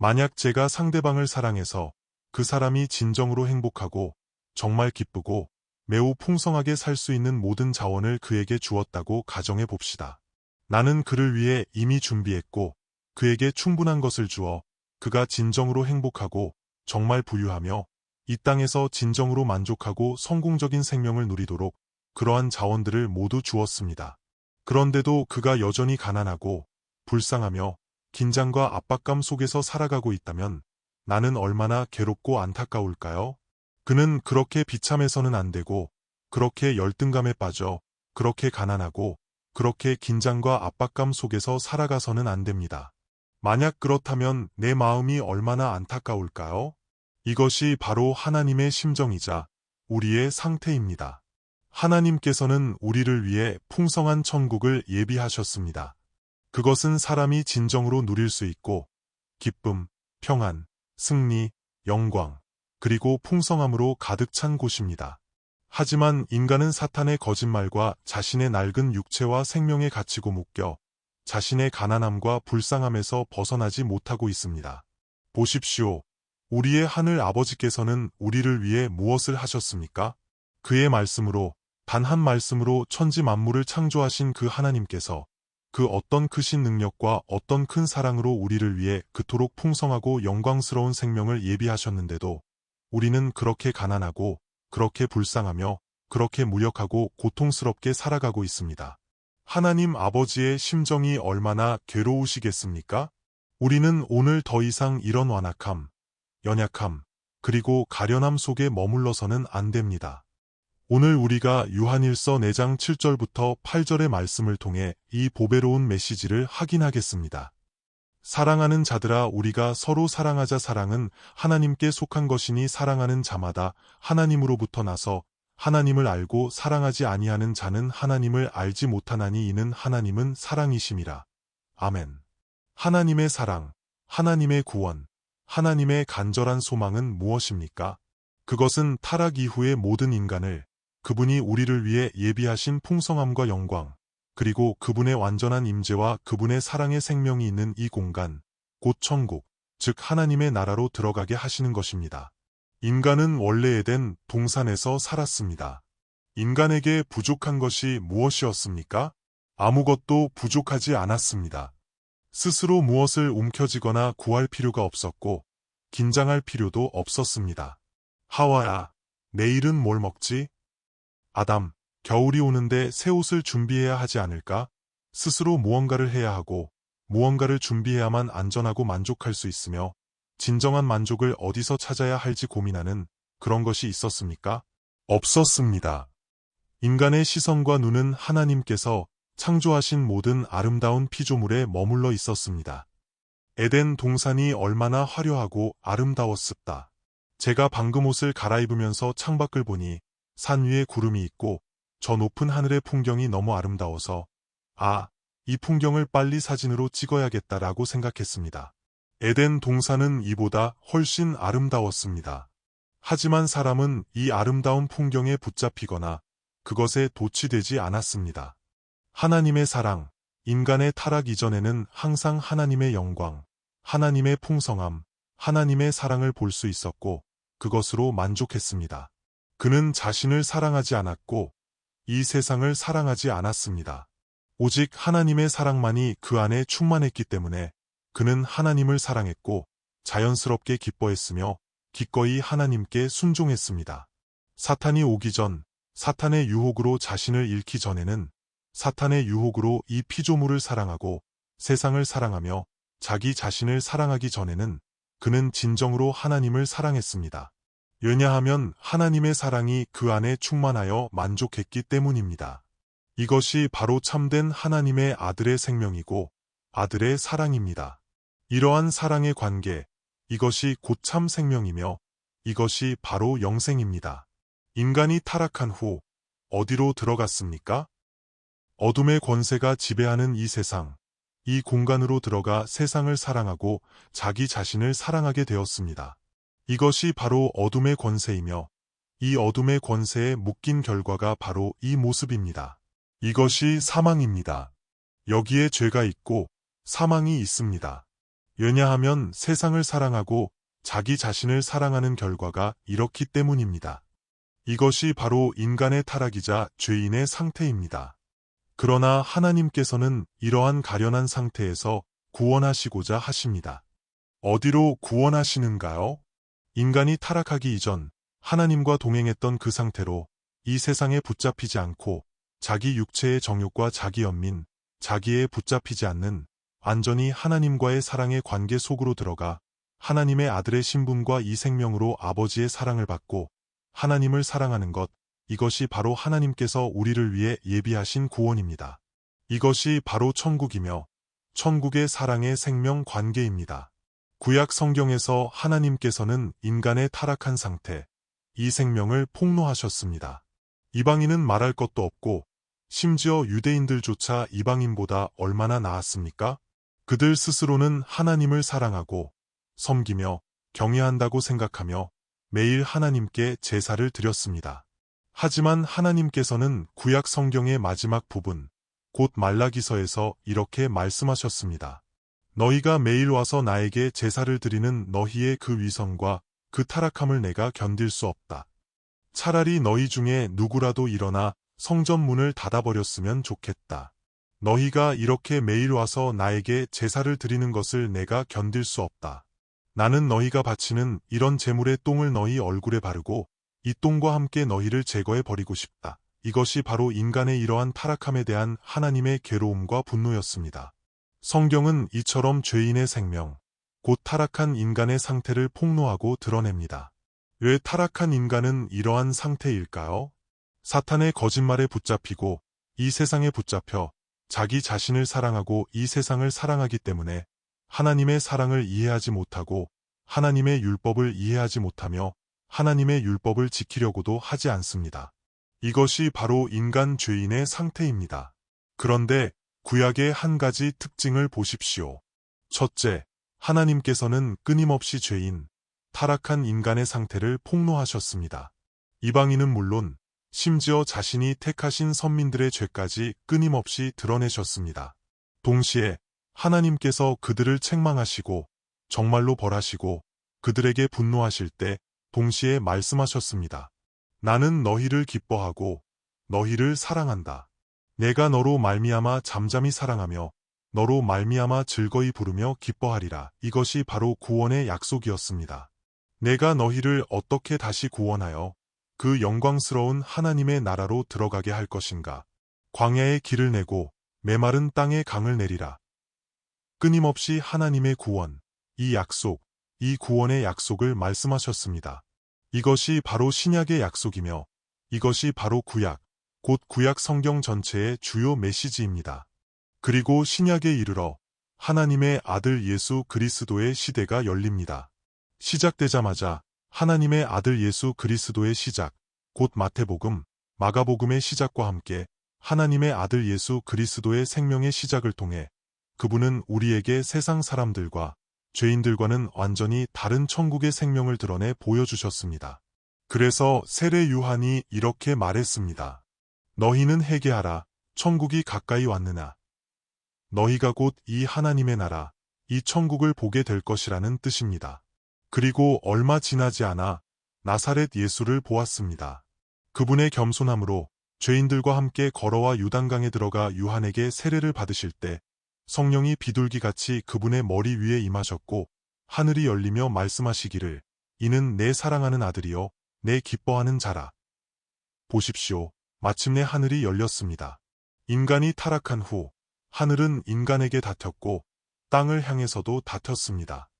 만약 제가 상대방을 사랑해서 그 사람이 진정으로 행복하고 정말 기쁘고 매우 풍성하게 살 수 있는 모든 자원을 그에게 주었다고 가정해 봅시다. 나는 그를 위해 이미 준비했고 그에게 충분한 것을 주어 그가 진정으로 행복하고 정말 부유하며 이 땅에서 진정으로 만족하고 성공적인 생명을 누리도록 그러한 자원들을 모두 주었습니다. 그런데도 그가 여전히 가난하고 불쌍하며 긴장과 압박감 속에서 살아가고 있다면 나는 얼마나 괴롭고 안타까울까요? 그는 그렇게 비참해서는 안 되고 그렇게 열등감에 빠져 그렇게 가난하고 그렇게 긴장과 압박감 속에서 살아가서는 안 됩니다. 만약 그렇다면 내 마음이 얼마나 안타까울까요? 이것이 바로 하나님의 심정이자 우리의 상태입니다. 하나님께서는 우리를 위해 풍성한 천국을 예비하셨습니다. 그것은 사람이 진정으로 누릴 수 있고 기쁨, 평안, 승리, 영광, 그리고 풍성함으로 가득 찬 곳입니다. 하지만 인간은 사탄의 거짓말과 자신의 낡은 육체와 생명에 갇히고 묶여 자신의 가난함과 불쌍함에서 벗어나지 못하고 있습니다. 보십시오. 우리의 하늘 아버지께서는 우리를 위해 무엇을 하셨습니까? 그의 말씀으로, 단 한 말씀으로 천지 만물을 창조하신 그 하나님께서 그 어떤 크신 능력과 어떤 큰 사랑으로 우리를 위해 그토록 풍성하고 영광스러운 생명을 예비하셨는데도 우리는 그렇게 가난하고 그렇게 불쌍하며 그렇게 무력하고 고통스럽게 살아가고 있습니다. 하나님 아버지의 심정이 얼마나 괴로우시겠습니까? 우리는 오늘 더 이상 이런 완악함, 연약함, 그리고 가련함 속에 머물러서는 안 됩니다. 오늘 우리가 요한일서 4장 7절부터 8절의 말씀을 통해 이 보배로운 메시지를 확인하겠습니다. 사랑하는 자들아 우리가 서로 사랑하자. 사랑은 하나님께 속한 것이니 사랑하는 자마다 하나님으로부터 나서 하나님을 알고 사랑하지 아니하는 자는 하나님을 알지 못하나니 이는 하나님은 사랑이심이라. 아멘. 하나님의 사랑, 하나님의 구원, 하나님의 간절한 소망은 무엇입니까? 그것은 타락 이후의 모든 인간을 그분이 우리를 위해 예비하신 풍성함과 영광, 그리고 그분의 완전한 임재와 그분의 사랑의 생명이 있는 이 공간, 곧 천국, 즉 하나님의 나라로 들어가게 하시는 것입니다. 인간은 원래 에덴 동산에서 살았습니다. 인간에게 부족한 것이 무엇이었습니까? 아무것도 부족하지 않았습니다. 스스로 무엇을 움켜쥐거나 구할 필요가 없었고 긴장할 필요도 없었습니다. 하와야, 내일은 뭘 먹지? 아담, 겨울이 오는데 새 옷을 준비해야 하지 않을까? 스스로 무언가를 해야 하고 무언가를 준비해야만 안전하고 만족할 수 있으며 진정한 만족을 어디서 찾아야 할지 고민하는 그런 것이 있었습니까? 없었습니다. 인간의 시선과 눈은 하나님께서 창조하신 모든 아름다운 피조물에 머물러 있었습니다. 에덴 동산이 얼마나 화려하고 아름다웠습니다. 제가 방금 옷을 갈아입으면서 창밖을 보니 산 위에 구름이 있고 저 높은 하늘의 풍경이 너무 아름다워서 이 풍경을 빨리 사진으로 찍어야겠다라고 생각했습니다. 에덴 동산은 이보다 훨씬 아름다웠습니다. 하지만 사람은 이 아름다운 풍경에 붙잡히거나 그것에 도취되지 않았습니다. 하나님의 사랑, 인간의 타락 이전에는 항상 하나님의 영광, 하나님의 풍성함, 하나님의 사랑을 볼 수 있었고 그것으로 만족했습니다. 그는 자신을 사랑하지 않았고 이 세상을 사랑하지 않았습니다. 오직 하나님의 사랑만이 그 안에 충만했기 때문에 그는 하나님을 사랑했고 자연스럽게 기뻐했으며 기꺼이 하나님께 순종했습니다. 사탄이 오기 전, 사탄의 유혹으로 자신을 잃기 전에는 사탄의 유혹으로 이 피조물을 사랑하고 세상을 사랑하며 자기 자신을 사랑하기 전에는 그는 진정으로 하나님을 사랑했습니다. 왜냐하면 하나님의 사랑이 그 안에 충만하여 만족했기 때문입니다. 이것이 바로 참된 하나님의 아들의 생명이고 아들의 사랑입니다. 이러한 사랑의 관계, 이것이 곧 참 생명이며 이것이 바로 영생입니다. 인간이 타락한 후 어디로 들어갔습니까? 어둠의 권세가 지배하는 이 세상, 이 공간으로 들어가 세상을 사랑하고 자기 자신을 사랑하게 되었습니다. 이것이 바로 어둠의 권세이며 이 어둠의 권세에 묶인 결과가 바로 이 모습입니다. 이것이 사망입니다. 여기에 죄가 있고 사망이 있습니다. 왜냐하면 세상을 사랑하고 자기 자신을 사랑하는 결과가 이렇기 때문입니다. 이것이 바로 인간의 타락이자 죄인의 상태입니다. 그러나 하나님께서는 이러한 가련한 상태에서 구원하시고자 하십니다. 어디로 구원하시는가요? 인간이 타락하기 이전 하나님과 동행했던 그 상태로 이 세상에 붙잡히지 않고 자기 육체의 정욕과 자기 연민, 자기에 붙잡히지 않는 완전히 하나님과의 사랑의 관계 속으로 들어가 하나님의 아들의 신분과 이 생명으로 아버지의 사랑을 받고 하나님을 사랑하는 것, 이것이 바로 하나님께서 우리를 위해 예비하신 구원입니다. 이것이 바로 천국이며 천국의 사랑의 생명 관계입니다. 구약 성경에서 하나님께서는 인간의 타락한 상태, 이 생명을 폭로하셨습니다. 이방인은 말할 것도 없고 심지어 유대인들조차 이방인보다 얼마나 나았습니까? 그들 스스로는 하나님을 사랑하고 섬기며 경외한다고 생각하며 매일 하나님께 제사를 드렸습니다. 하지만 하나님께서는 구약 성경의 마지막 부분, 곧 말라기서에서 이렇게 말씀하셨습니다. 너희가 매일 와서 나에게 제사를 드리는 너희의 그 위선과 그 타락함을 내가 견딜 수 없다. 차라리 너희 중에 누구라도 일어나 성전 문을 닫아버렸으면 좋겠다. 너희가 이렇게 매일 와서 나에게 제사를 드리는 것을 내가 견딜 수 없다. 나는 너희가 바치는 이런 제물의 똥을 너희 얼굴에 바르고 이 똥과 함께 너희를 제거해 버리고 싶다. 이것이 바로 인간의 이러한 타락함에 대한 하나님의 괴로움과 분노였습니다. 성경은 이처럼 죄인의 생명, 곧 타락한 인간의 상태를 폭로하고 드러냅니다. 왜 타락한 인간은 이러한 상태일까요? 사탄의 거짓말에 붙잡히고 이 세상에 붙잡혀 자기 자신을 사랑하고 이 세상을 사랑하기 때문에 하나님의 사랑을 이해하지 못하고 하나님의 율법을 이해하지 못하며 하나님의 율법을 지키려고도 하지 않습니다. 이것이 바로 인간 죄인의 상태입니다. 그런데 구약의 한 가지 특징을 보십시오. 첫째, 하나님께서는 끊임없이 죄인, 타락한 인간의 상태를 폭로하셨습니다. 이방인은 물론 심지어 자신이 택하신 선민들의 죄까지 끊임없이 드러내셨습니다. 동시에 하나님께서 그들을 책망하시고 정말로 벌하시고 그들에게 분노하실 때 동시에 말씀하셨습니다. 나는 너희를 기뻐하고 너희를 사랑한다. 내가 너로 말미암아 잠잠히 사랑하며 너로 말미암아 즐거이 부르며 기뻐하리라. 이것이 바로 구원의 약속이었습니다. 내가 너희를 어떻게 다시 구원하여 그 영광스러운 하나님의 나라로 들어가게 할 것인가. 광야에 길을 내고 메마른 땅에 강을 내리라. 끊임없이 하나님의 구원, 이 약속, 이 구원의 약속을 말씀하셨습니다. 이것이 바로 신약의 약속이며 이것이 바로 구약, 곧 구약 성경 전체의 주요 메시지입니다. 그리고 신약에 이르러 하나님의 아들 예수 그리스도의 시대가 열립니다. 시작되자마자 하나님의 아들 예수 그리스도의 시작, 곧 마태복음, 마가복음의 시작과 함께 하나님의 아들 예수 그리스도의 생명의 시작을 통해 그분은 우리에게 세상 사람들과 죄인들과는 완전히 다른 천국의 생명을 드러내 보여주셨습니다. 그래서 세례 요한이 이렇게 말했습니다. 너희는 회개하라. 천국이 가까이 왔느나. 너희가 곧 이 하나님의 나라, 이 천국을 보게 될 것이라는 뜻입니다. 그리고 얼마 지나지 않아 나사렛 예수를 보았습니다. 그분의 겸손함으로 죄인들과 함께 걸어와 요단강에 들어가 요한에게 세례를 받으실 때 성령이 비둘기같이 그분의 머리 위에 임하셨고 하늘이 열리며 말씀하시기를 이는 내 사랑하는 아들이요 내 기뻐하는 자라. 보십시오. 마침내 하늘이 열렸습니다. 인간이 타락한 후 하늘은 인간에게 닫혔고 땅을 향해서도 닫혔습니다.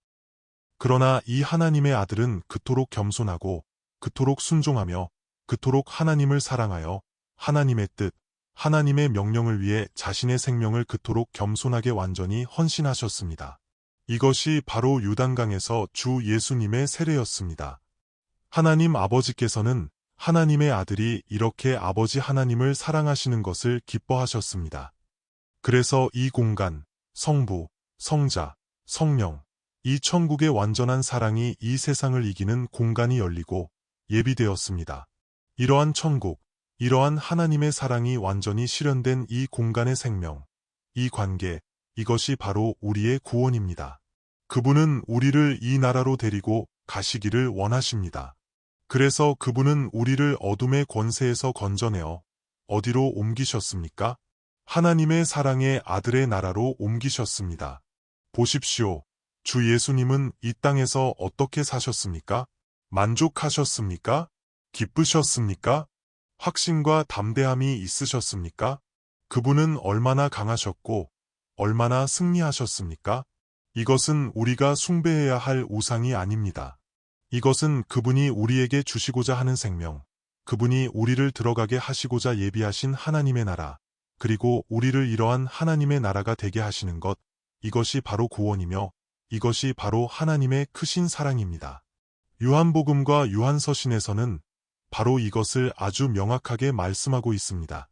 그러나 이 하나님의 아들은 그토록 겸손하고 그토록 순종하며 그토록 하나님을 사랑하여 하나님의 뜻, 하나님의 명령을 위해 자신의 생명을 그토록 겸손하게 완전히 헌신하셨습니다. 이것이 바로 요단강에서 주 예수님의 세례였습니다. 하나님 아버지께서는 하나님의 아들이 이렇게 아버지 하나님을 사랑하시는 것을 기뻐하셨습니다. 그래서 이 공간, 성부, 성자, 성령, 이 천국의 완전한 사랑이 이 세상을 이기는 공간이 열리고 예비되었습니다. 이러한 천국, 이러한 하나님의 사랑이 완전히 실현된 이 공간의 생명, 이 관계, 이것이 바로 우리의 구원입니다. 그분은 우리를 이 나라로 데리고 가시기를 원하십니다. 그래서 그분은 우리를 어둠의 권세에서 건져내어 어디로 옮기셨습니까? 하나님의 사랑의 아들의 나라로 옮기셨습니다. 보십시오. 주 예수님은 이 땅에서 어떻게 사셨습니까? 만족하셨습니까? 기쁘셨습니까? 확신과 담대함이 있으셨습니까? 그분은 얼마나 강하셨고 얼마나 승리하셨습니까? 이것은 우리가 숭배해야 할 우상이 아닙니다. 이것은 그분이 우리에게 주시고자 하는 생명, 그분이 우리를 들어가게 하시고자 예비하신 하나님의 나라, 그리고 우리를 이러한 하나님의 나라가 되게 하시는 것, 이것이 바로 구원이며 이것이 바로 하나님의 크신 사랑입니다. 요한복음과 요한서신에서는 바로 이것을 아주 명확하게 말씀하고 있습니다.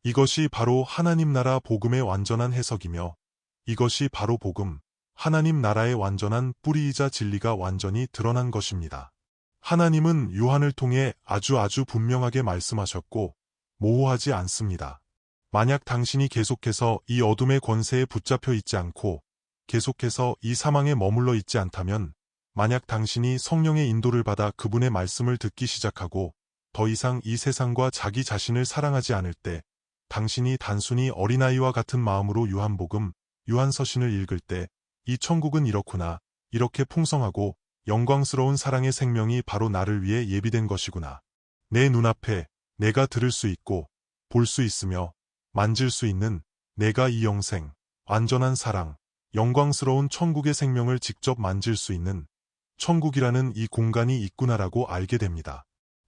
이것이 바로 하나님 나라 복음의 완전한 해석이며 이것이 바로 복음, 하나님 나라의 완전한 뿌리이자 진리가 완전히 드러난 것입니다. 하나님은 요한을 통해 아주 분명하게 말씀하셨고 모호하지 않습니다. 만약 당신이 계속해서 이 어둠의 권세에 붙잡혀 있지 않고 계속해서 이 사망에 머물러 있지 않다면 만약 당신이 성령의 인도를 받아 그분의 말씀을 듣기 시작하고 더 이상 이 세상과 자기 자신을 사랑하지 않을 때 당신이 단순히 어린아이와 같은 마음으로 요한복음, 요한서신을 읽을 때 이 천국은 이렇구나, 이렇게 풍성하고 영광스러운 사랑의 생명이 바로 나를 위해 예비된 것이구나. 내 눈앞에 내가 들을 수 있고 볼 수 있으며 만질 수 있는 내가 이 영생, 완전한 사랑, 영광스러운 천국의 생명을 직접 만질 수 있는 천국이라는 이 공간이 있구나라고 알게 됩니다.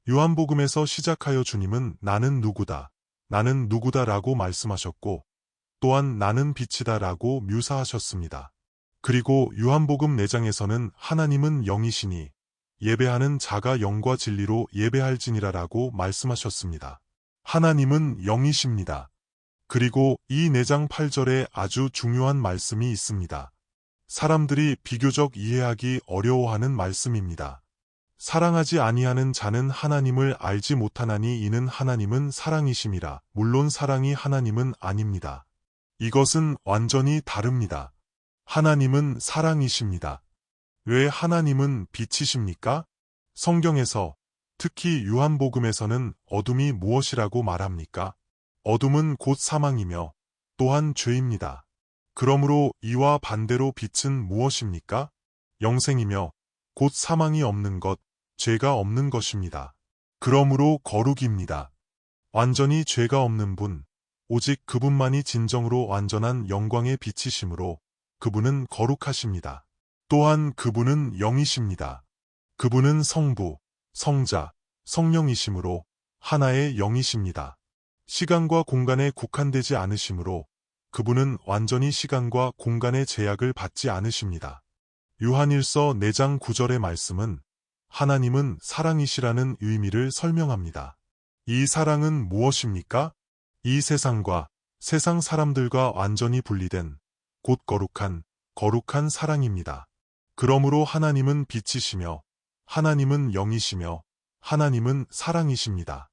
요한복음에서 시작하여 주님은 나는 누구다 라고 말씀하셨고 또한 나는 빛이다 라고 묘사하셨습니다. 그리고 요한복음 4장에서는 하나님은 영이시니 예배하는 자가 영과 진리로 예배할지니라 라고 말씀하셨습니다. 하나님은 영이십니다. 그리고 이 4장 8절에 아주 중요한 말씀이 있습니다. 사람들이 비교적 이해하기 어려워하는 말씀입니다. 사랑하지 아니하는 자는 하나님을 알지 못하나니 이는 하나님은 사랑이심이라. 물론 사랑이 하나님은 아닙니다. 이것은 완전히 다릅니다. 하나님은 사랑이십니다. 왜 하나님은 빛이십니까? 성경에서 특히 요한복음에서는 어둠이 무엇이라고 말합니까? 어둠은 곧 사망이며 또한 죄입니다. 그러므로 이와 반대로 빛은 무엇입니까? 영생이며 곧 사망이 없는 것, 죄가 없는 것입니다. 그러므로 거룩입니다. 완전히 죄가 없는 분, 오직 그분만이 진정으로 완전한 영광의 빛이시므로 그분은 거룩하십니다. 또한 그분은 영이십니다. 그분은 성부, 성자, 성령이시므로 하나의 영이십니다. 시간과 공간에 국한되지 않으시므로 그분은 완전히 시간과 공간의 제약을 받지 않으십니다. 요한일서 4장 9절의 말씀은 하나님은 사랑이시라는 의미를 설명합니다. 이 사랑은 무엇입니까? 이 세상과 세상 사람들과 완전히 분리된 곧 거룩한 사랑입니다. 그러므로 하나님은 빛이시며 하나님은 영이시며 하나님은 사랑이십니다.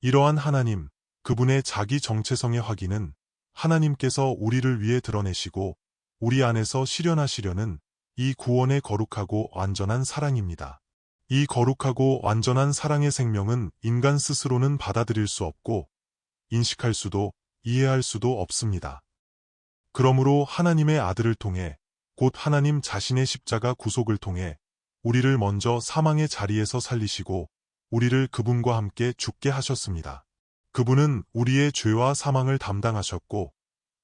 이러한 하나님, 그분의 자기 정체성의 확인은 하나님께서 우리를 위해 드러내시고 우리 안에서 실현하시려는 이 구원의 거룩하고 완전한 사랑입니다. 이 거룩하고 완전한 사랑의 생명은 인간 스스로는 받아들일 수 없고 인식할 수도 이해할 수도 없습니다. 그러므로 하나님의 아들을 통해 곧 하나님 자신의 십자가 구속을 통해 우리를 먼저 사망의 자리에서 살리시고 우리를 그분과 함께 죽게 하셨습니다. 그분은 우리의 죄와 사망을 담당하셨고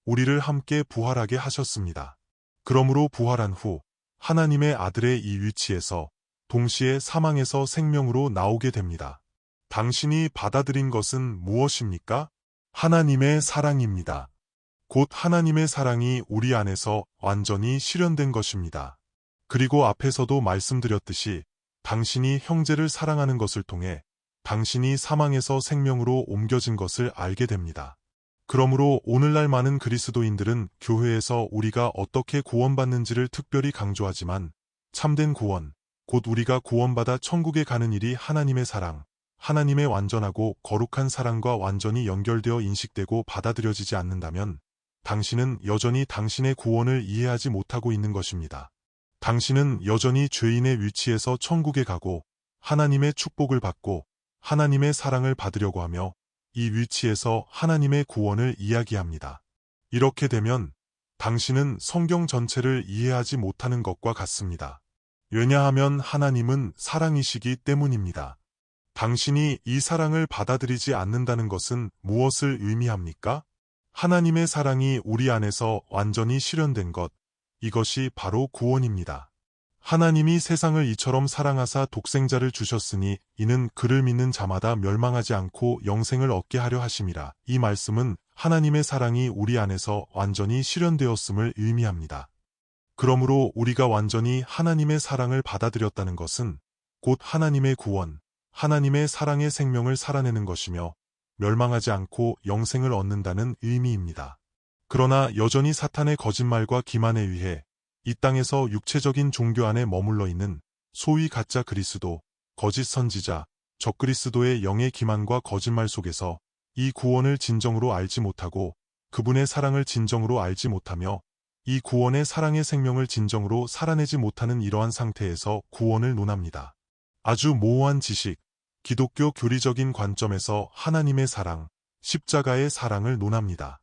우리를 함께 부활하게 하셨습니다. 그러므로 부활한 후 하나님의 아들의 이 위치에서 동시에 사망에서 생명으로 나오게 됩니다. 당신이 받아들인 것은 무엇입니까? 하나님의 사랑입니다. 곧 하나님의 사랑이 우리 안에서 완전히 실현된 것입니다. 그리고 앞에서도 말씀드렸듯이 당신이 형제를 사랑하는 것을 통해 당신이 사망에서 생명으로 옮겨진 것을 알게 됩니다. 그러므로 오늘날 많은 그리스도인들은 교회에서 우리가 어떻게 구원받는지를 특별히 강조하지만 참된 구원, 곧 우리가 구원받아 천국에 가는 일이 하나님의 사랑, 하나님의 완전하고 거룩한 사랑과 완전히 연결되어 인식되고 받아들여지지 않는다면 당신은 여전히 당신의 구원을 이해하지 못하고 있는 것입니다. 당신은 여전히 죄인의 위치에서 천국에 가고 하나님의 축복을 받고 하나님의 사랑을 받으려고 하며 이 위치에서 하나님의 구원을 이야기합니다. 이렇게 되면 당신은 성경 전체를 이해하지 못하는 것과 같습니다. 왜냐하면 하나님은 사랑이시기 때문입니다. 당신이 이 사랑을 받아들이지 않는다는 것은 무엇을 의미합니까? 하나님의 사랑이 우리 안에서 완전히 실현된 것, 이것이 바로 구원입니다. 하나님이 세상을 이처럼 사랑하사 독생자를 주셨으니 이는 그를 믿는 자마다 멸망하지 않고 영생을 얻게 하려 하심이라. 이 말씀은 하나님의 사랑이 우리 안에서 완전히 실현되었음을 의미합니다. 그러므로 우리가 완전히 하나님의 사랑을 받아들였다는 것은 곧 하나님의 구원, 하나님의 사랑의 생명을 살아내는 것이며 멸망하지 않고 영생을 얻는다는 의미입니다. 그러나 여전히 사탄의 거짓말과 기만에 의해 이 땅에서 육체적인 종교 안에 머물러 있는 소위 가짜 그리스도, 거짓 선지자, 적그리스도의 영의 기만과 거짓말 속에서 이 구원을 진정으로 알지 못하고 그분의 사랑을 진정으로 알지 못하며 이 구원의 사랑의 생명을 진정으로 살아내지 못하는 이러한 상태에서 구원을 논합니다. 아주 모호한 지식, 기독교 교리적인 관점에서 하나님의 사랑, 십자가의 사랑을 논합니다.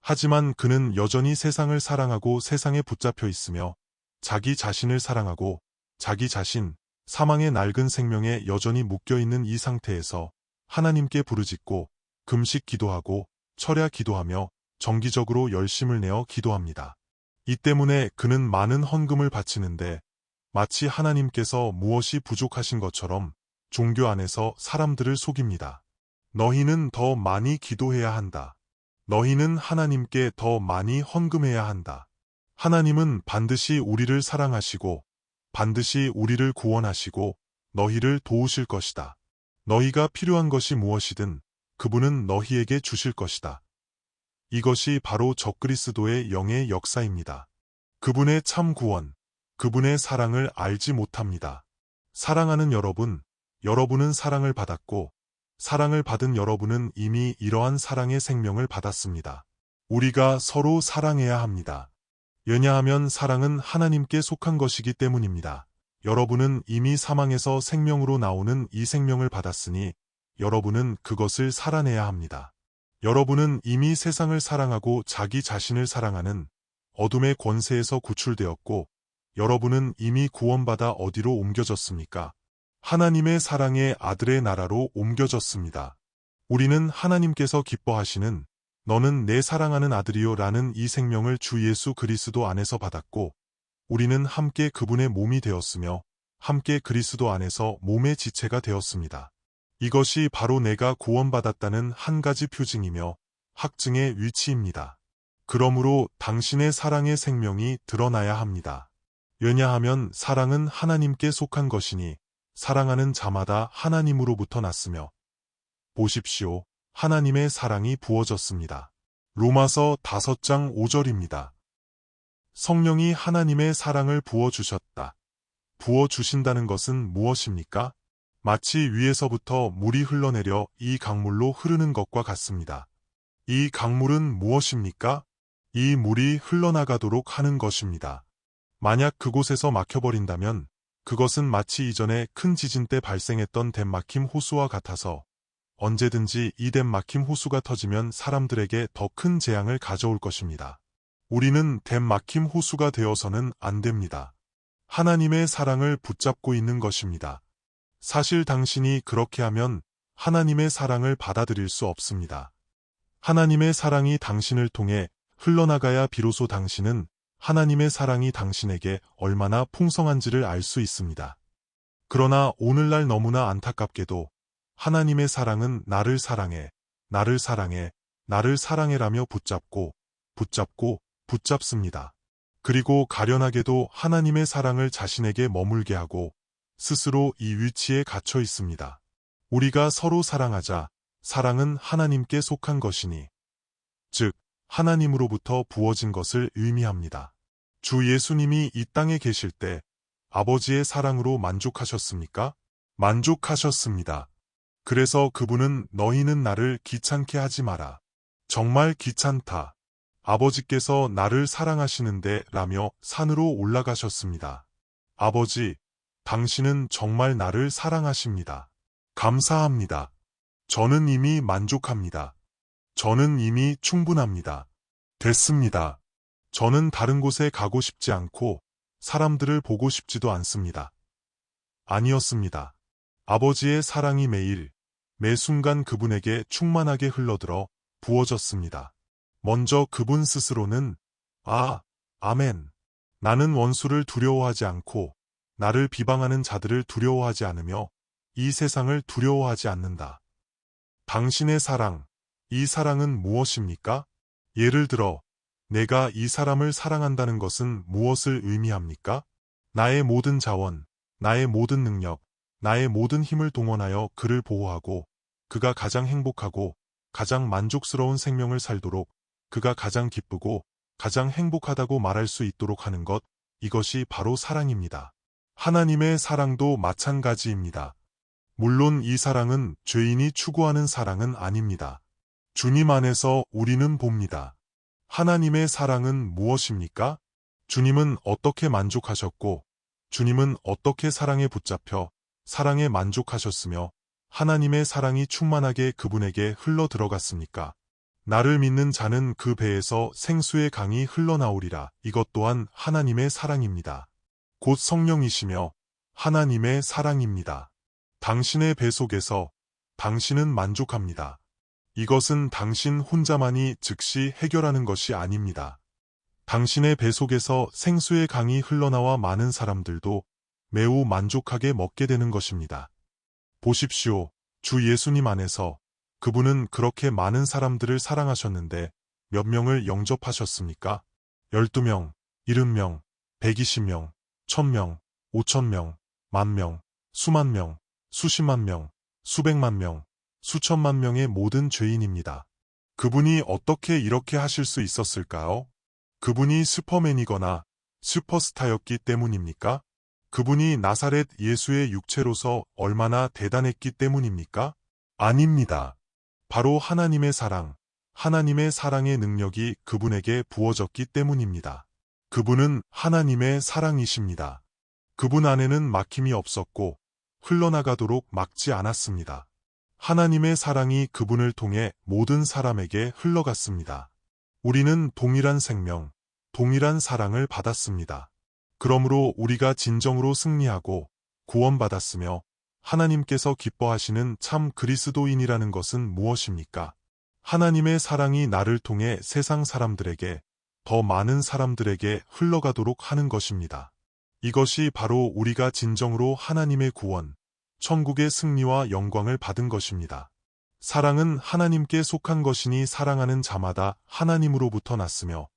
하지만 그는 여전히 세상을 사랑하고 세상에 붙잡혀 있으며 자기 자신을 사랑하고 자기 자신, 사망의 낡은 생명에 여전히 묶여있는 이 상태에서 하나님께 부르짖고 금식 기도하고 철야 기도하며 정기적으로 열심을 내어 기도합니다. 이 때문에 그는 많은 헌금을 바치는데 마치 하나님께서 무엇이 부족하신 것처럼 종교 안에서 사람들을 속입니다. 너희는 더 많이 기도해야 한다. 너희는 하나님께 더 많이 헌금해야 한다. 하나님은 반드시 우리를 사랑하시고 반드시 우리를 구원하시고 너희를 도우실 것이다. 너희가 필요한 것이 무엇이든 그분은 너희에게 주실 것이다. 이것이 바로 적그리스도의 영의 역사입니다. 그분의 참 구원, 그분의 사랑을 알지 못합니다. 사랑하는 여러분, 여러분은 사랑을 받았고 사랑을 받은 여러분은 이미 이러한 사랑의 생명을 받았습니다. 우리가 서로 사랑해야 합니다. 왜냐하면 사랑은 하나님께 속한 것이기 때문입니다. 여러분은 이미 사망에서 생명으로 나오는 이 생명을 받았으니 여러분은 그것을 살아내야 합니다. 여러분은 이미 세상을 사랑하고 자기 자신을 사랑하는 어둠의 권세에서 구출되었고 여러분은 이미 구원받아 어디로 옮겨졌습니까? 하나님의 사랑의 아들의 나라로 옮겨졌습니다. 우리는 하나님께서 기뻐하시는 너는 내 사랑하는 아들이요 라는 이 생명을 주 예수 그리스도 안에서 받았고 우리는 함께 그분의 몸이 되었으며 함께 그리스도 안에서 몸의 지체가 되었습니다. 이것이 바로 내가 구원받았다는 한 가지 표징이며 확증의 위치입니다. 그러므로 당신의 사랑의 생명이 드러나야 합니다. 왜냐하면 사랑은 하나님께 속한 것이니 사랑하는 자마다 하나님으로부터 났으며 보십시오. 하나님의 사랑이 부어졌습니다. 로마서 5장 5절입니다. 성령이 하나님의 사랑을 부어주셨다. 부어주신다는 것은 무엇입니까? 마치 위에서부터 물이 흘러내려 이 강물로 흐르는 것과 같습니다. 이 강물은 무엇입니까? 이 물이 흘러나가도록 하는 것입니다. 만약 그곳에서 막혀버린다면 그것은 마치 이전에 큰 지진 때 발생했던 댐 막힘 호수와 같아서 언제든지 이 댐 막힘 호수가 터지면 사람들에게 더 큰 재앙을 가져올 것입니다. 우리는 댐 막힘 호수가 되어서는 안 됩니다. 하나님의 사랑을 붙잡고 있는 것입니다. 사실 당신이 그렇게 하면 하나님의 사랑을 받아들일 수 없습니다. 하나님의 사랑이 당신을 통해 흘러나가야 비로소 당신은 하나님의 사랑이 당신에게 얼마나 풍성한지를 알 수 있습니다. 그러나 오늘날 너무나 안타깝게도 하나님의 사랑은 나를 사랑해, 나를 사랑해, 나를 사랑해라며 붙잡습니다. 그리고 가련하게도 하나님의 사랑을 자신에게 머물게 하고 스스로 이 위치에 갇혀 있습니다. 우리가 서로 사랑하자. 사랑은 하나님께 속한 것이니, 즉 하나님으로부터 부어진 것을 의미합니다. 주 예수님이 이 땅에 계실 때 아버지의 사랑으로 만족하셨습니까? 만족하셨습니다. 그래서 그분은 너희는 나를 귀찮게 하지 마라. 정말 귀찮다. 아버지께서 나를 사랑하시는데 라며 산으로 올라가셨습니다. 아버지, 당신은 정말 나를 사랑하십니다. 감사합니다. 저는 이미 만족합니다. 저는 이미 충분합니다. 됐습니다. 저는 다른 곳에 가고 싶지 않고 사람들을 보고 싶지도 않습니다. 아니었습니다. 아버지의 사랑이 매일, 매 순간 그분에게 충만하게 흘러들어 부어졌습니다. 먼저 그분 스스로는 아멘. 나는 원수를 두려워하지 않고 나를 비방하는 자들을 두려워하지 않으며 이 세상을 두려워하지 않는다. 당신의 사랑, 이 사랑은 무엇입니까? 예를 들어, 내가 이 사람을 사랑한다는 것은 무엇을 의미합니까? 나의 모든 자원, 나의 모든 능력, 나의 모든 힘을 동원하여 그를 보호하고 그가 가장 행복하고 가장 만족스러운 생명을 살도록 그가 가장 기쁘고 가장 행복하다고 말할 수 있도록 하는 것, 이것이 바로 사랑입니다. 하나님의 사랑도 마찬가지입니다. 물론 이 사랑은 죄인이 추구하는 사랑은 아닙니다. 주님 안에서 우리는 봅니다. 하나님의 사랑은 무엇입니까? 주님은 어떻게 만족하셨고, 주님은 어떻게 사랑에 붙잡혀 사랑에 만족하셨으며 하나님의 사랑이 충만하게 그분에게 흘러 들어갔습니까? 나를 믿는 자는 그 배에서 생수의 강이 흘러나오리라. 이것 또한 하나님의 사랑입니다. 곧 성령이시며 하나님의 사랑입니다. 당신의 배 속에서 당신은 만족합니다. 이것은 당신 혼자만이 즉시 해결하는 것이 아닙니다. 당신의 배 속에서 생수의 강이 흘러나와 많은 사람들도 매우 만족하게 먹게 되는 것입니다. 보십시오. 주 예수님 안에서 그분은 그렇게 많은 사람들을 사랑하셨는데 몇 명을 영접하셨습니까? 12명, 70명, 120명, 1000명, 5000명, 만명, 수만 명, 수십만 명, 수백만 명, 수천만 명의 모든 죄인입니다. 그분이 어떻게 이렇게 하실 수 있었을까요? 그분이 슈퍼맨이거나 슈퍼스타였기 때문입니까? 그분이 나사렛 예수의 육체로서 얼마나 대단했기 때문입니까? 아닙니다. 바로 하나님의 사랑, 하나님의 사랑의 능력이 그분에게 부어졌기 때문입니다. 그분은 하나님의 사랑이십니다. 그분 안에는 막힘이 없었고 흘러나가도록 막지 않았습니다. 하나님의 사랑이 그분을 통해 모든 사람에게 흘러갔습니다. 우리는 동일한 생명, 동일한 사랑을 받았습니다. 그러므로 우리가 진정으로 승리하고 구원받았으며 하나님께서 기뻐하시는 참 그리스도인이라는 것은 무엇입니까? 하나님의 사랑이 나를 통해 세상 사람들에게, 더 많은 사람들에게 흘러가도록 하는 것입니다. 이것이 바로 우리가 진정으로 하나님의 구원, 천국의 승리와 영광을 받은 것입니다. 사랑은 하나님께 속한 것이니 사랑하는 자마다 하나님으로부터 났으며,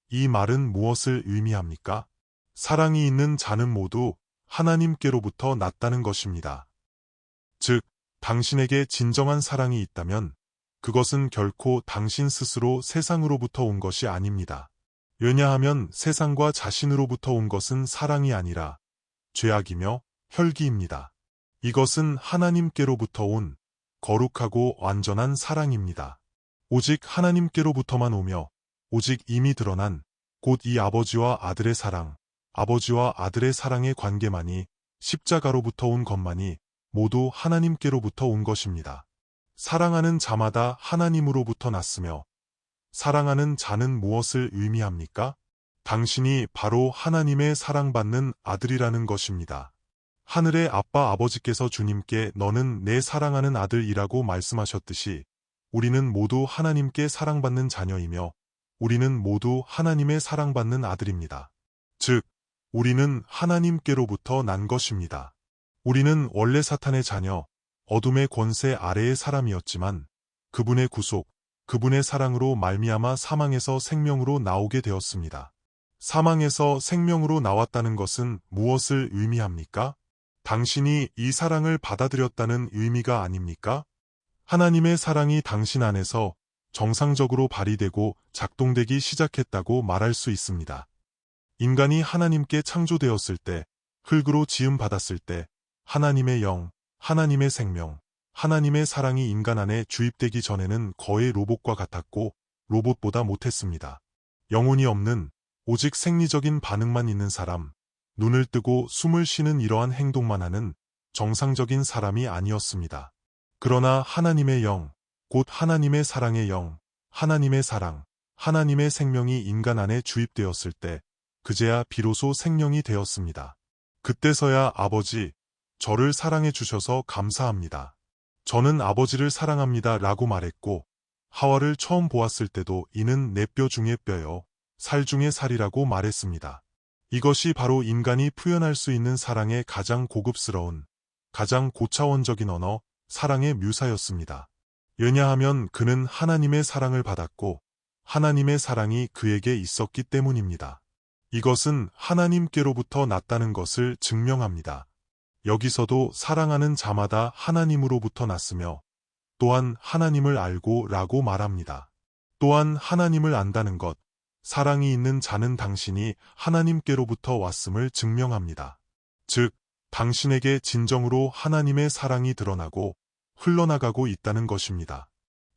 이 말은 무엇을 의미합니까? 사랑이 있는 자는 모두 하나님께로부터 났다는 것입니다. 즉, 당신에게 진정한 사랑이 있다면 그것은 결코 당신 스스로 세상으로부터 온 것이 아닙니다. 왜냐하면 세상과 자신으로부터 온 것은 사랑이 아니라 죄악이며 혈기입니다. 이것은 하나님께로부터 온 거룩하고 완전한 사랑입니다. 오직 하나님께로부터만 오며 오직 이미 드러난 곧 이 아버지와 아들의 사랑, 아버지와 아들의 사랑의 관계만이 십자가로부터 온 것만이 모두 하나님께로부터 온 것입니다. 사랑하는 자마다 하나님으로부터 났으며 사랑하는 자는 무엇을 의미합니까? 당신이 바로 하나님의 사랑받는 아들이라는 것입니다. 하늘의 아빠 아버지께서 주님께 너는 내 사랑하는 아들이라고 말씀하셨듯이 우리는 모두 하나님께 사랑받는 자녀이며 우리는 모두 하나님의 사랑받는 아들입니다. 즉, 우리는 하나님께로부터 난 것입니다. 우리는 원래 사탄의 자녀, 어둠의 권세 아래의 사람이었지만 그분의 구속, 그분의 사랑으로 말미암아 사망에서 생명으로 나오게 되었습니다. 사망에서 생명으로 나왔다는 것은 무엇을 의미합니까? 당신이 이 사랑을 받아들였다는 의미가 아닙니까? 하나님의 사랑이 당신 안에서 정상적으로 발휘되고 작동되기 시작했다고 말할 수 있습니다. 인간이 하나님께 창조되었을 때, 흙으로 지음받았을 때, 하나님의 영, 하나님의 생명, 하나님의 사랑이 인간 안에 주입되기 전에는 거의 로봇과 같았고 로봇보다 못했습니다. 영혼이 없는 오직 생리적인 반응만 있는 사람, 눈을 뜨고 숨을 쉬는 이러한 행동만 하는 정상적인 사람이 아니었습니다. 그러나 하나님의 영, 곧 하나님의 사랑의 영, 하나님의 사랑, 하나님의 생명이 인간 안에 주입되었을 때 그제야 비로소 생명이 되었습니다. 그때서야 아버지, 저를 사랑해 주셔서 감사합니다. 저는 아버지를 사랑합니다 라고 말했고, 하와를 처음 보았을 때도 이는 내 뼈 중의 뼈요, 살 중의 살이라고 말했습니다. 이것이 바로 인간이 표현할 수 있는 사랑의 가장 고급스러운, 가장 고차원적인 언어, 사랑의 묘사였습니다. 왜냐하면 그는 하나님의 사랑을 받았고 하나님의 사랑이 그에게 있었기 때문입니다. 이것은 하나님께로부터 났다는 것을 증명합니다. 여기서도 사랑하는 자마다 하나님으로부터 났으며 또한 하나님을 알고 라고 말합니다. 또한 하나님을 안다는 것, 사랑이 있는 자는 당신이 하나님께로부터 왔음을 증명합니다. 즉, 당신에게 진정으로 하나님의 사랑이 드러나고 흘러나가고 있다는 것입니다.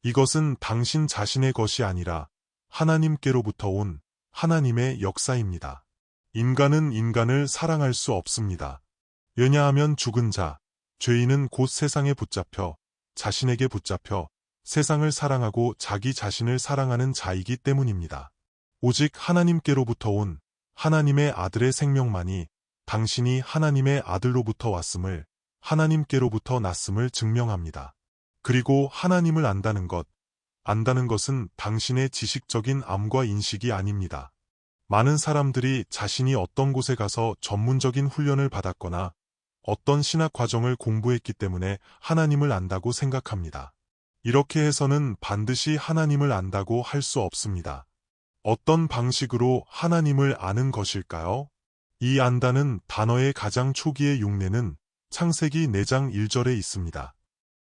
이것은 당신 자신의 것이 아니라 하나님께로부터 온 하나님의 역사입니다. 인간은 인간을 사랑할 수 없습니다. 왜냐하면 죽은 자, 죄인은 곧 세상에 붙잡혀, 자신에게 붙잡혀 세상을 사랑하고 자기 자신을 사랑하는 자이기 때문입니다. 오직 하나님께로부터 온 하나님의 아들의 생명만이 당신이 하나님의 아들로부터 왔음을, 하나님께로부터 났음을 증명합니다. 그리고 하나님을 안다는 것은 당신의 지식적인 암과 인식이 아닙니다. 많은 사람들이 자신이 어떤 곳에 가서 전문적인 훈련을 받았거나 어떤 신학 과정을 공부했기 때문에 하나님을 안다고 생각합니다. 이렇게 해서는 반드시 하나님을 안다고 할 수 없습니다. 어떤 방식으로 하나님을 아는 것일까요? 이 안다는 단어의 가장 초기의 용례는 창세기 4장 1절에 있습니다.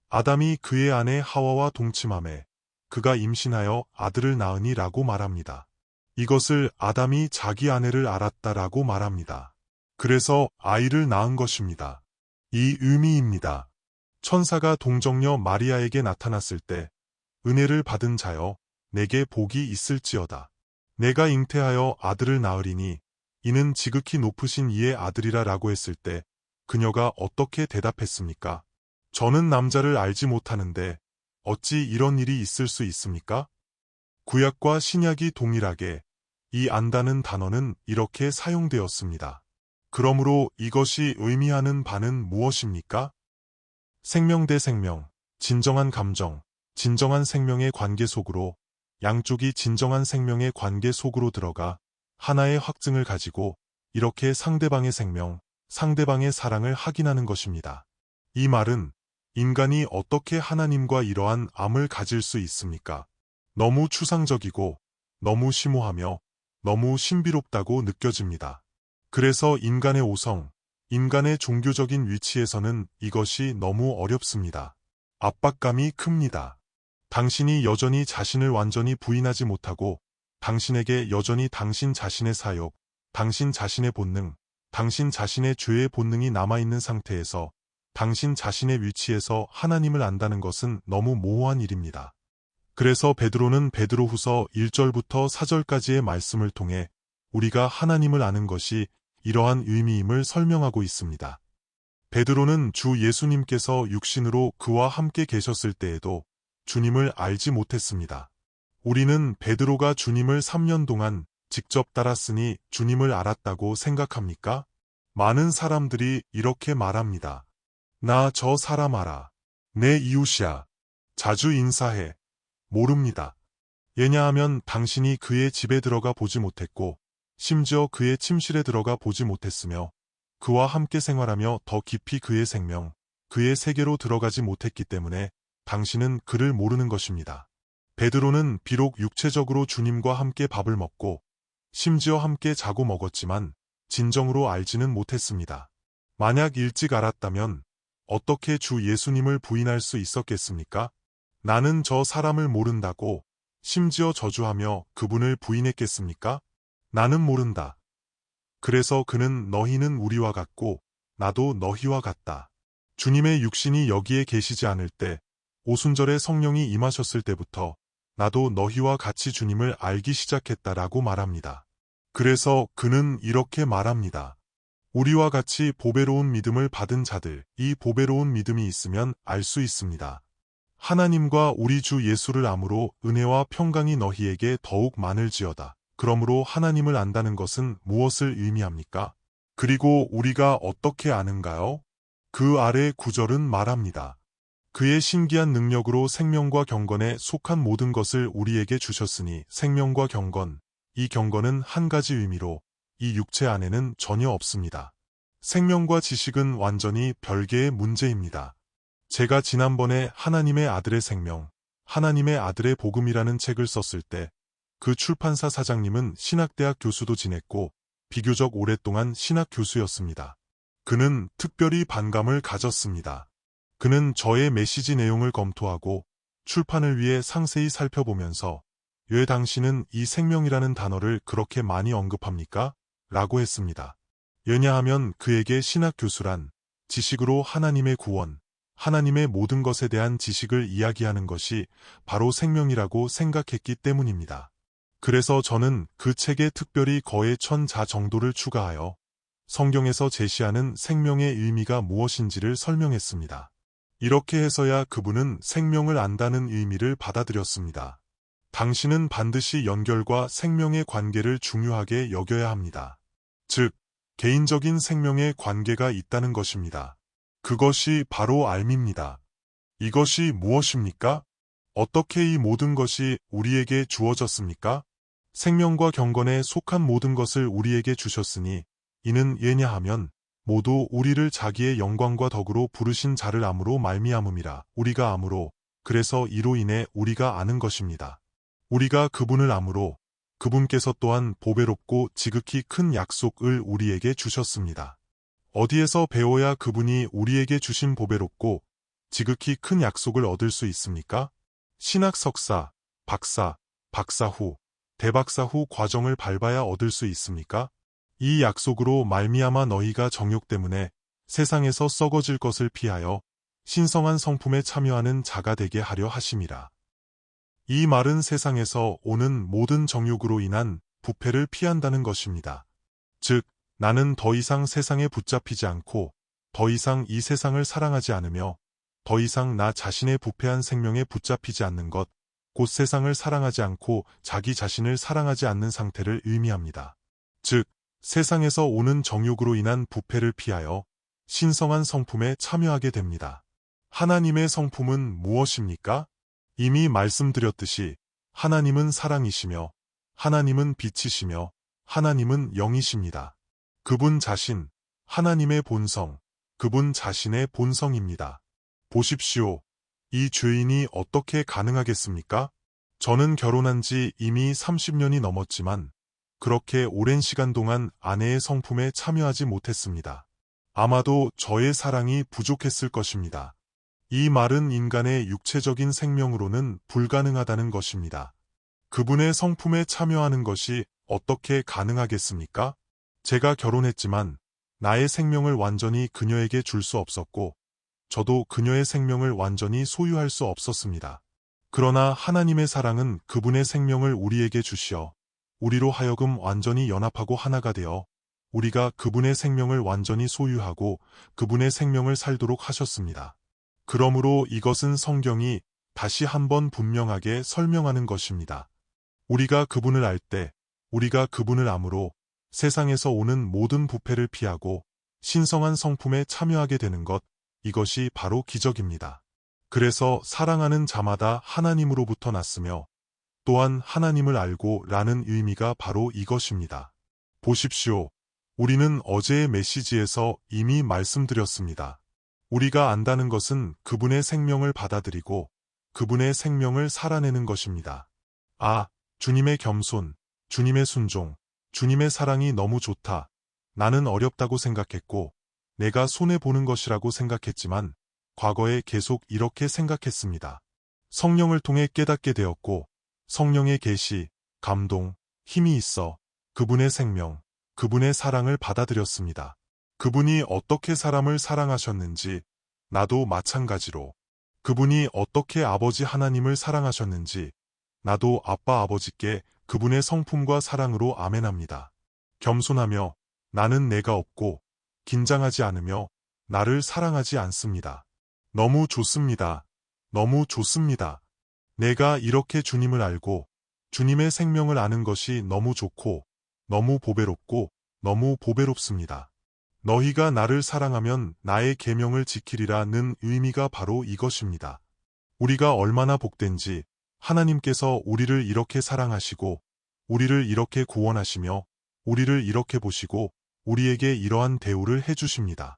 아담이 그의 아내 하와와 동침하매 그가 임신하여 아들을 낳으니 라고 말합니다. 이것을 아담이 자기 아내를 알았다라고 말합니다. 그래서 아이를 낳은 것입니다. 이 의미입니다. 천사가 동정녀 마리아에게 나타났을 때 은혜를 받은 자여 내게 복이 있을지어다. 내가 잉태하여 아들을 낳으리니 이는 지극히 높으신 이의 아들이라 라고 했을 때 그녀가 어떻게 대답했습니까? 저는 남자를 알지 못하는데 어찌 이런 일이 있을 수 있습니까? 구약과 신약이 동일하게 이 안다는 단어는 이렇게 사용되었습니다. 그러므로 이것이 의미하는 바는 무엇입니까? 생명 대 생명, 진정한 감정, 진정한 생명의 관계 속으로 양쪽이 진정한 생명의 관계 속으로 들어가 하나의 확증을 가지고 이렇게 상대방의 생명, 상대방의 사랑을 확인하는 것입니다. 이 말은 인간이 어떻게 하나님과 이러한 암을 가질 수 있습니까? 너무 추상적이고 너무 심오하며 너무 신비롭다고 느껴집니다. 그래서 인간의 오성, 인간의 종교적인 위치에서는 이것이 너무 어렵습니다. 압박감이 큽니다. 당신이 여전히 자신을 완전히 부인하지 못하고 당신에게 여전히 당신 자신의 사욕, 당신 자신의 본능, 당신 자신의 죄의 본능이 남아있는 상태에서 당신 자신의 위치에서 하나님을 안다는 것은 너무 모호한 일입니다. 그래서 베드로는 베드로후서 1절부터 4절까지의 말씀을 통해 우리가 하나님을 아는 것이 이러한 의미임을 설명하고 있습니다. 베드로는 주 예수님께서 육신으로 그와 함께 계셨을 때에도 주님을 알지 못했습니다. 우리는 베드로가 주님을 3년 동안 직접 따랐으니 주님을 알았다고 생각합니까? 많은 사람들이 이렇게 말합니다. 나 저 사람 알아. 내 이웃이야. 자주 인사해. 모릅니다. 왜냐하면 당신이 그의 집에 들어가 보지 못했고 심지어 그의 침실에 들어가 보지 못했으며 그와 함께 생활하며 더 깊이 그의 생명, 그의 세계로 들어가지 못했기 때문에 당신은 그를 모르는 것입니다. 베드로는 비록 육체적으로 주님과 함께 밥을 먹고 심지어 함께 자고 먹었지만 진정으로 알지는 못했습니다. 만약 일찍 알았다면 어떻게 주 예수님을 부인할 수 있었겠습니까? 나는 저 사람을 모른다고 심지어 저주하며 그분을 부인했겠습니까? 나는 모른다. 그래서 그는 너희는 우리와 같고 나도 너희와 같다. 주님의 육신이 여기에 계시지 않을 때 오순절에 성령이 임하셨을 때부터 나도 너희와 같이 주님을 알기 시작했다라고 말합니다. 그래서 그는 이렇게 말합니다. 우리와 같이 보배로운 믿음을 받은 자들, 이 보배로운 믿음이 있으면 알 수 있습니다. 하나님과 우리 주 예수를 암으로 은혜와 평강이 너희에게 더욱 많을지어다. 그러므로 하나님을 안다는 것은 무엇을 의미합니까? 그리고 우리가 어떻게 아는가요? 그 아래 구절은 말합니다. 그의 신기한 능력으로 생명과 경건에 속한 모든 것을 우리에게 주셨으니 생명과 경건, 이 경건은 한 가지 의미로 이 육체 안에는 전혀 없습니다. 생명과 지식은 완전히 별개의 문제입니다. 제가 지난번에 하나님의 아들의 생명, 하나님의 아들의 복음이라는 책을 썼을 때 그 출판사 사장님은 신학대학 교수도 지냈고 비교적 오랫동안 신학 교수였습니다. 그는 특별히 반감을 가졌습니다. 그는 저의 메시지 내용을 검토하고 출판을 위해 상세히 살펴보면서 왜 당신은 이 생명이라는 단어를 그렇게 많이 언급합니까? 라고 했습니다. 왜냐하면 그에게 신학 교수란 지식으로 하나님의 구원, 하나님의 모든 것에 대한 지식을 이야기하는 것이 바로 생명이라고 생각했기 때문입니다. 그래서 저는 그 책에 특별히 거의 1000자 정도를 추가하여 성경에서 제시하는 생명의 의미가 무엇인지를 설명했습니다. 이렇게 해서야 그분은 생명을 안다는 의미를 받아들였습니다. 당신은 반드시 연결과 생명의 관계를 중요하게 여겨야 합니다. 즉, 개인적인 생명의 관계가 있다는 것입니다. 그것이 바로 알미입니다. 이것이 무엇입니까? 어떻게 이 모든 것이 우리에게 주어졌습니까? 생명과 경건에 속한 모든 것을 우리에게 주셨으니 이는 왜냐하면 모두 우리를 자기의 영광과 덕으로 부르신 자를 암으로 말미암음이라. 우리가 암으로, 그래서 이로 인해 우리가 아는 것입니다. 우리가 그분을 암으로 그분께서 또한 보배롭고 지극히 큰 약속을 우리에게 주셨습니다. 어디에서 배워야 그분이 우리에게 주신 보배롭고 지극히 큰 약속을 얻을 수 있습니까? 신학 석사, 박사, 박사 후, 대박사 후 과정을 밟아야 얻을 수 있습니까? 이 약속으로 말미암아 너희가 정욕 때문에 세상에서 썩어질 것을 피하여 신성한 성품에 참여하는 자가 되게 하려 하심이라. 이 말은 세상에서 오는 모든 정욕으로 인한 부패를 피한다는 것입니다. 즉, 나는 더 이상 세상에 붙잡히지 않고 더 이상 이 세상을 사랑하지 않으며 더 이상 나 자신의 부패한 생명에 붙잡히지 않는 것, 곧 세상을 사랑하지 않고 자기 자신을 사랑하지 않는 상태를 의미합니다. 즉, 세상에서 오는 정욕으로 인한 부패를 피하여 신성한 성품에 참여하게 됩니다. 하나님의 성품은 무엇입니까? 이미 말씀드렸듯이 하나님은 사랑이시며 하나님은 빛이시며 하나님은 영이십니다. 그분 자신, 하나님의 본성, 그분 자신의 본성입니다. 보십시오. 이 죄인이 어떻게 가능하겠습니까? 저는 결혼한 지 이미 30년이 넘었지만 그렇게 오랜 시간 동안 아내의 성품에 참여하지 못했습니다. 아마도 저의 사랑이 부족했을 것입니다. 이 말은 인간의 육체적인 생명으로는 불가능하다는 것입니다. 그분의 성품에 참여하는 것이 어떻게 가능하겠습니까? 제가 결혼했지만 나의 생명을 완전히 그녀에게 줄 수 없었고 저도 그녀의 생명을 완전히 소유할 수 없었습니다. 그러나 하나님의 사랑은 그분의 생명을 우리에게 주시어 우리로 하여금 완전히 연합하고 하나가 되어 우리가 그분의 생명을 완전히 소유하고 그분의 생명을 살도록 하셨습니다. 그러므로 이것은 성경이 다시 한번 분명하게 설명하는 것입니다. 우리가 그분을 알 때 우리가 그분을 암으로 세상에서 오는 모든 부패를 피하고 신성한 성품에 참여하게 되는 것, 이것이 바로 기적입니다. 그래서 사랑하는 자마다 하나님으로부터 났으며 또한 하나님을 알고 라는 의미가 바로 이것입니다. 보십시오. 우리는 어제의 메시지에서 이미 말씀드렸습니다. 우리가 안다는 것은 그분의 생명을 받아들이고 그분의 생명을 살아내는 것입니다. 아, 주님의 겸손, 주님의 순종, 주님의 사랑이 너무 좋다. 나는 어렵다고 생각했고 내가 손해보는 것이라고 생각했지만 과거에 계속 이렇게 생각했습니다. 성령을 통해 깨닫게 되었고 성령의 계시, 감동, 힘이 있어 그분의 생명, 그분의 사랑을 받아들였습니다. 그분이 어떻게 사람을 사랑하셨는지 나도 마찬가지로 그분이 어떻게 아버지 하나님을 사랑하셨는지 나도 아빠 아버지께 그분의 성품과 사랑으로 아멘합니다. 겸손하며 나는 내가 없고 긴장하지 않으며 나를 사랑하지 않습니다. 너무 좋습니다. 너무 좋습니다. 내가 이렇게 주님을 알고 주님의 생명을 아는 것이 너무 좋고 너무 보배롭고 너무 보배롭습니다. 너희가 나를 사랑하면 나의 계명을 지키리라는 의미가 바로 이것입니다. 우리가 얼마나 복된지 하나님께서 우리를 이렇게 사랑하시고 우리를 이렇게 구원하시며 우리를 이렇게 보시고 우리에게 이러한 대우를 해주십니다.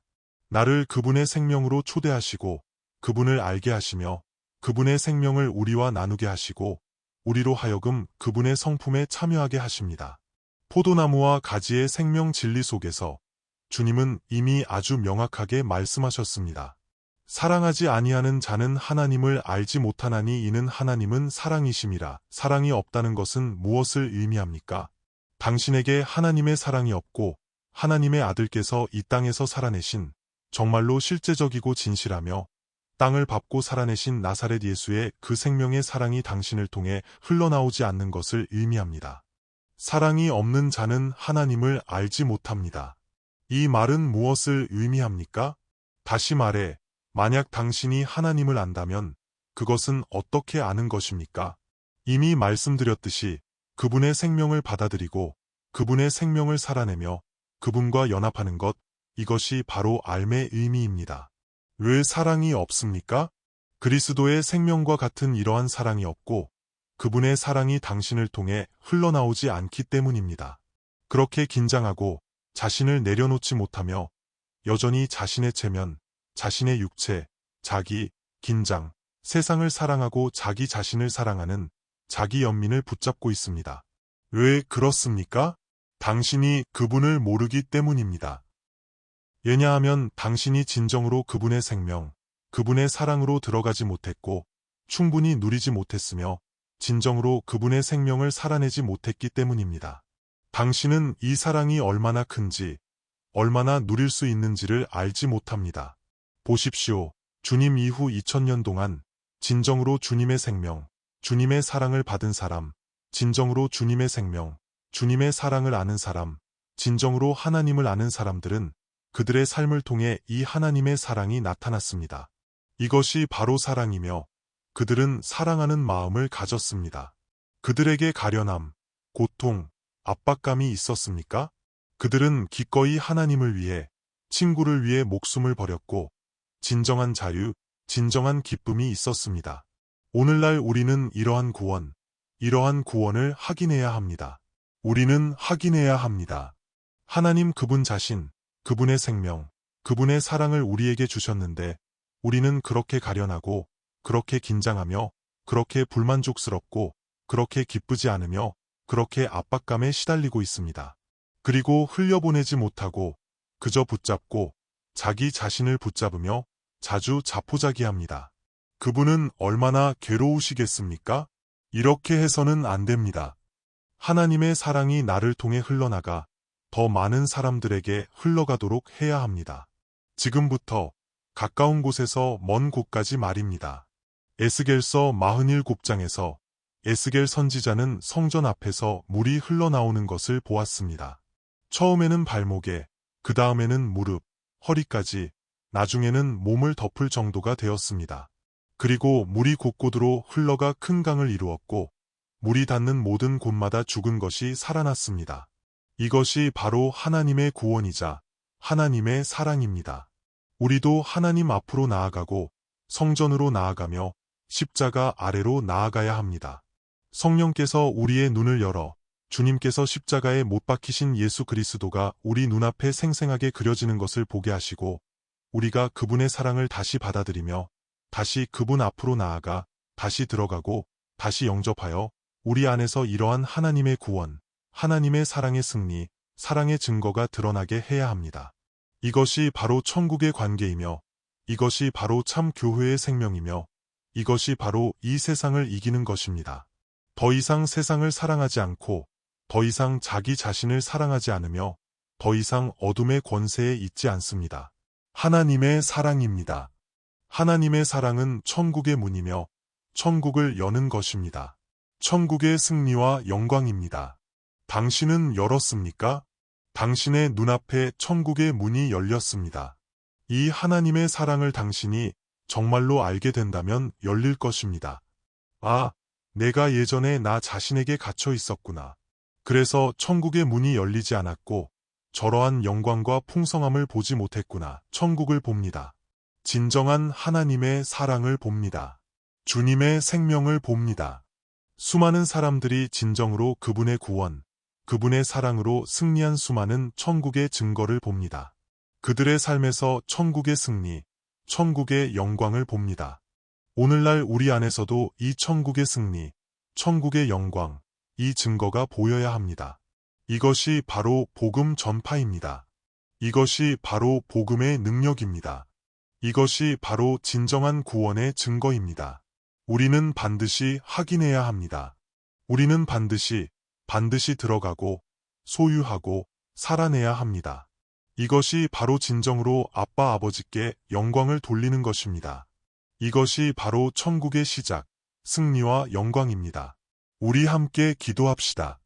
나를 그분의 생명으로 초대하시고 그분을 알게 하시며 그분의 생명을 우리와 나누게 하시고 우리로 하여금 그분의 성품에 참여하게 하십니다. 포도나무와 가지의 생명 진리 속에서 주님은 이미 아주 명확하게 말씀하셨습니다. 사랑하지 아니하는 자는 하나님을 알지 못하나니 이는 하나님은 사랑이심이라. 사랑이 없다는 것은 무엇을 의미합니까? 당신에게 하나님의 사랑이 없고 하나님의 아들께서 이 땅에서 살아내신 정말로 실제적이고 진실하며 땅을 밟고 살아내신 나사렛 예수의 그 생명의 사랑이 당신을 통해 흘러나오지 않는 것을 의미합니다. 사랑이 없는 자는 하나님을 알지 못합니다. 이 말은 무엇을 의미합니까? 다시 말해, 만약 당신이 하나님을 안다면 그것은 어떻게 아는 것입니까? 이미 말씀드렸듯이 그분의 생명을 받아들이고 그분의 생명을 살아내며 그분과 연합하는 것, 이것이 바로 알의 의미입니다. 왜 사랑이 없습니까? 그리스도의 생명과 같은 이러한 사랑이 없고 그분의 사랑이 당신을 통해 흘러나오지 않기 때문입니다. 그렇게 긴장하고 자신을 내려놓지 못하며 여전히 자신의 체면, 자신의 육체, 자기, 긴장, 세상을 사랑하고 자기 자신을 사랑하는 자기 연민을 붙잡고 있습니다. 왜 그렇습니까? 당신이 그분을 모르기 때문입니다. 왜냐하면 당신이 진정으로 그분의 생명, 그분의 사랑으로 들어가지 못했고 충분히 누리지 못했으며 진정으로 그분의 생명을 살아내지 못했기 때문입니다. 당신은 이 사랑이 얼마나 큰지, 얼마나 누릴 수 있는지를 알지 못합니다. 보십시오. 주님 이후 2000년 동안 진정으로 주님의 생명, 주님의 사랑을 받은 사람, 진정으로 주님의 생명, 주님의 사랑을 아는 사람, 진정으로 하나님을 아는 사람들은 그들의 삶을 통해 이 하나님의 사랑이 나타났습니다. 이것이 바로 사랑이며 그들은 사랑하는 마음을 가졌습니다. 그들에게 가련함, 고통, 압박감이 있었습니까? 그들은 기꺼이 하나님을 위해, 친구를 위해 목숨을 버렸고 진정한 자유, 진정한 기쁨이 있었습니다. 오늘날 우리는 이러한 구원을 확인해야 합니다. 우리는 확인해야 합니다. 하나님 그분 자신, 그분의 생명, 그분의 사랑을 우리에게 주셨는데 우리는 그렇게 가련하고 그렇게 긴장하며 그렇게 불만족스럽고 그렇게 기쁘지 않으며 그렇게 압박감에 시달리고 있습니다. 그리고 흘려보내지 못하고 그저 붙잡고 자기 자신을 붙잡으며 자주 자포자기합니다. 그분은 얼마나 괴로우시겠습니까? 이렇게 해서는 안 됩니다. 하나님의 사랑이 나를 통해 흘러나가 더 많은 사람들에게 흘러가도록 해야 합니다. 지금부터 가까운 곳에서 먼 곳까지 말입니다. 에스겔서 47장에서 에스겔 선지자는 성전 앞에서 물이 흘러나오는 것을 보았습니다. 처음에는 발목에, 그 다음에는 무릎, 허리까지, 나중에는 몸을 덮을 정도가 되었습니다. 그리고 물이 곳곳으로 흘러가 큰 강을 이루었고 물이 닿는 모든 곳마다 죽은 것이 살아났습니다. 이것이 바로 하나님의 구원이자 하나님의 사랑입니다. 우리도 하나님 앞으로 나아가고 성전으로 나아가며 십자가 아래로 나아가야 합니다. 성령께서 우리의 눈을 열어 주님께서 십자가에 못 박히신 예수 그리스도가 우리 눈앞에 생생하게 그려지는 것을 보게 하시고 우리가 그분의 사랑을 다시 받아들이며 다시 그분 앞으로 나아가 다시 들어가고 다시 영접하여 우리 안에서 이러한 하나님의 구원, 하나님의 사랑의 승리, 사랑의 증거가 드러나게 해야 합니다. 이것이 바로 천국의 관계이며 이것이 바로 참 교회의 생명이며 이것이 바로 이 세상을 이기는 것입니다. 더 이상 세상을 사랑하지 않고 더 이상 자기 자신을 사랑하지 않으며 더 이상 어둠의 권세에 있지 않습니다. 하나님의 사랑입니다. 하나님의 사랑은 천국의 문이며 천국을 여는 것입니다. 천국의 승리와 영광입니다. 당신은 열었습니까? 당신의 눈앞에 천국의 문이 열렸습니다. 이 하나님의 사랑을 당신이 정말로 알게 된다면 열릴 것입니다. 아, 내가 예전에 나 자신에게 갇혀 있었구나. 그래서 천국의 문이 열리지 않았고 저러한 영광과 풍성함을 보지 못했구나. 천국을 봅니다. 진정한 하나님의 사랑을 봅니다. 주님의 생명을 봅니다. 수많은 사람들이 진정으로 그분의 구원, 그분의 사랑으로 승리한 수많은 천국의 증거를 봅니다. 그들의 삶에서 천국의 승리, 천국의 영광을 봅니다. 오늘날 우리 안에서도 이 천국의 승리, 천국의 영광, 이 증거가 보여야 합니다. 이것이 바로 복음 전파입니다. 이것이 바로 복음의 능력입니다. 이것이 바로 진정한 구원의 증거입니다. 우리는 반드시 확인해야 합니다. 우리는 반드시 들어가고 소유하고 살아내야 합니다. 이것이 바로 진정으로 아빠 아버지께 영광을 돌리는 것입니다. 이것이 바로 천국의 시작, 승리와 영광입니다. 우리 함께 기도합시다.